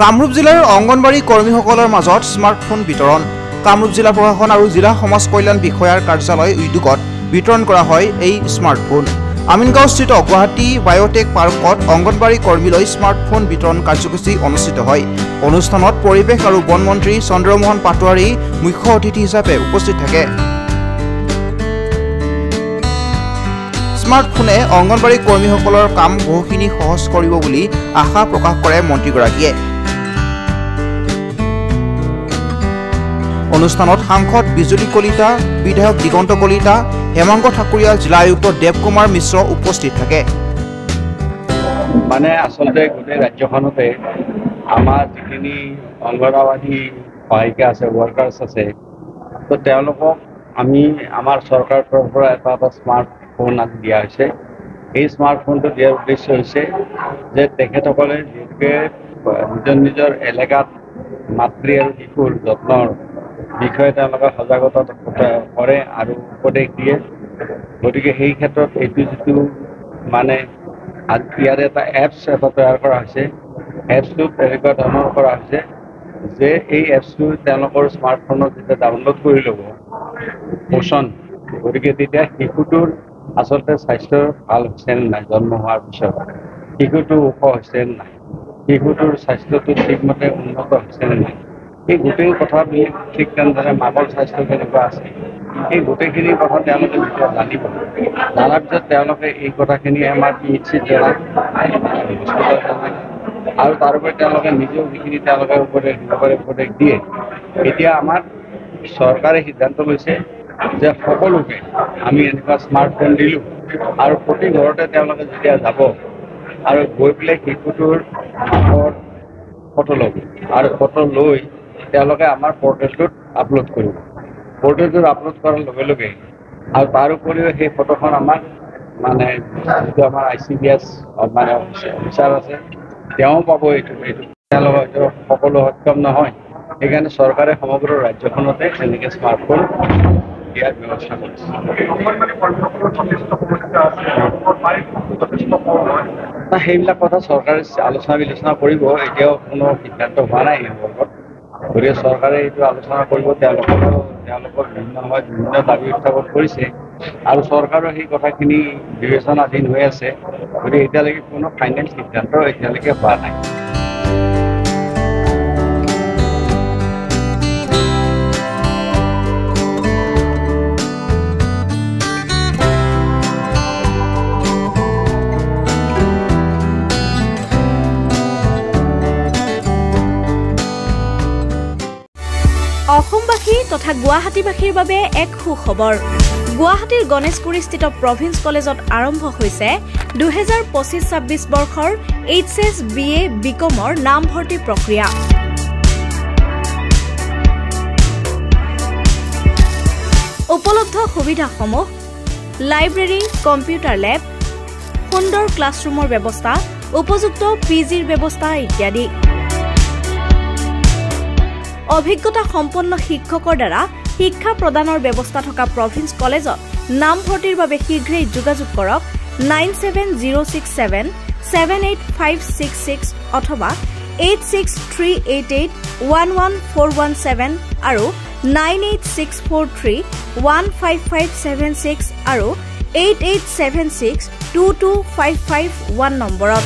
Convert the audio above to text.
কামৰূপ জিলাৰ অংগনবাড়ী কৰ্মীসকলৰ মাজত স্মাৰ্টফোন বিতৰণ। কামৰূপ জিলা প্ৰশাসন আৰু জিলা সমাজ কল্যাণ বিষয়াৰ কাৰ্যালয় উদ্যোগত বিতৰণ কৰা হয় এই স্মাৰ্টফোন। আমিনগাঁওস্থিত গুৱাহাটী বায়োটেক পাৰ্কত অংগনবাড়ী কৰ্মীলৈ স্মাৰ্টফোন বিতৰণ কাৰ্যসূচী অনুষ্ঠিত হয়। অনুষ্ঠানত পৰিৱেশ আৰু বন মন্ত্ৰী চন্দ্ৰমোহন পাটোৱাৰী মুখ্য অতিথি হিচাপে উপস্থিত থাকে। স্মাৰ্টফোনে অংগনবাড়ী কৰ্মীসকলৰ কাম বহুখিনি সহজ কৰিব বুলি আশা প্ৰকাশ কৰে মন্ত্ৰীগৰাকীয়ে। অনুষ্ঠানত সাংসদ বিজুলী কলিতা, বিধায়ক দিগন্ত কলিতা, হেমাংগ ঠাকুৰীয়া, জিলা আয়ুক্ত দেৱকুমাৰ মিশ্ৰ উপস্থিত থাকে। মানে আচলতে গোটেই ৰাজ্যখনতে আমাৰ যিখিনি অংগনবাড়ী সহায়িকা আছে, ৱৰ্কাৰ্ছ আছে, তো তেওঁলোকক আমি আমাৰ চৰকাৰৰ পৰা এটা স্মাৰ্টফোন দিয়া হৈছে। এই স্মাৰ্টফোনটো দিয়াৰ উদ্দেশ্য হৈছে যে তেখেতসকলে যিহেতুকে নিজৰ এলেকাত মাতৃ আৰু শিশুৰ যত্নৰ বিষয়ে তেওঁলোকে সজাগতা কৰে আৰু উপদেশ দিয়ে। গতিকে সেই ক্ষেত্ৰত এইটো যিটো মানে ইয়াৰ এটা এপছ এটা তৈয়াৰ কৰা হৈছে, এপছটোত এনেকুৱা ধৰণৰ কৰা হৈছে যে এই এপছটো তেওঁলোকৰ স্মাৰ্টফোনত যেতিয়া ডাউনলোড কৰি ল'ব পোষণ, গতিকে তেতিয়া শিশুটোৰ আচলতে স্বাস্থ্য ভাল হৈছে নে নাই, জন্ম হোৱাৰ পিছত শিশুটো ওখ হৈছে নে নাই, শিশুটোৰ স্বাস্থ্যটো ঠিকমতে উন্নত হৈছে নে নাই, এই গোটেই কথাবিলাক ঠিক তেনেদৰে মাকৰ স্বাস্থ্য কেনেকুৱা আছে, এই গোটেইখিনি কথা তেওঁলোকে যেতিয়া জানিব, জনাৰ পিছত তেওঁলোকে এই কথাখিনি আমাৰ PHCত জনায়, হস্পিটেলত জনায়, আৰু তাৰোপৰি তেওঁলোকে নিজেও যিখিনি তেওঁলোকে উপদেশ দিব পাৰে উপদেশ দিয়ে। এতিয়া আমাৰ চৰকাৰে সিদ্ধান্ত লৈছে যে সকলোকে আমি এনেকুৱা স্মাৰ্টফোন দিলোঁ আৰু প্ৰতি ঘৰতে তেওঁলোকে যেতিয়া যাব আৰু গৈ পেলাই শিশুটোৰ মাকৰ ফটো ল'ব আৰু ফটো লৈ তেওঁলোকে আমাৰ পৰ্টেলটোত আপলোড কৰিব। পৰ্টেলটোত আপলোড কৰাৰ লগে লগে আৰু তাৰ উপৰিও সেই ফটোখন আমাক মানে যিটো আমাৰ ICDS মানে অফিচাৰ আছে তেওঁ পাব। এইটো তেওঁলোকে হয়তো সকলো সক্ষম নহয়, সেইকাৰণে চৰকাৰে সমগ্ৰ ৰাজ্যখনতে এনেকৈ স্মাৰ্টফোন দিয়াৰ ব্যৱস্থা কৰিছে। সেইবিলাক কথা চৰকাৰে আলোচনা বিলোচনা কৰিব, এতিয়াও কোনো সিদ্ধান্ত হোৱা নাই এই সন্দৰ্ভত। গতিকে চৰকাৰে এইটো আলোচনা কৰিব, তেওঁলোকৰ বিভিন্ন সময়ত বিভিন্ন দাবী উত্থাপন কৰিছে আৰু চৰকাৰৰ সেই কথাখিনি বিবেচনাধীন হৈ আছে। গতিকে এতিয়ালৈকে কোনো ফাইনেল সিদ্ধান্ত এতিয়ালৈকে হোৱা নাই। অসমবাসী তথা গুৱাহাটীবাসীৰ বাবে এক সুখবৰ। গুৱাহাটীৰ গণেশপুৰীস্থিত প্ৰভিন্স কলেজত আৰম্ভ হৈছে 2025-26 বৰ্ষৰ HS BA BComৰ নামভৰ্তি প্ৰক্ৰিয়া। উপলব্ধ সুবিধাসমূহ: লাইব্ৰেৰী, কম্পিউটাৰ লেব, সুন্দৰ ক্লাছৰুমৰ ব্যৱস্থা, উপযুক্ত PGৰ ব্যৱস্থা ইত্যাদি। অভিজ্ঞতা সম্পন্ন শিক্ষকৰ দ্বাৰা শিক্ষা প্ৰদানৰ ব্যৱস্থা থকা প্ৰভিন্স কলেজত নামভৰ্তিৰ বাবে শীঘ্ৰেই যোগাযোগ কৰক 97067785566 অথবা 86388114117 আৰু 98643155576 আৰু 8876225551 নম্বৰত।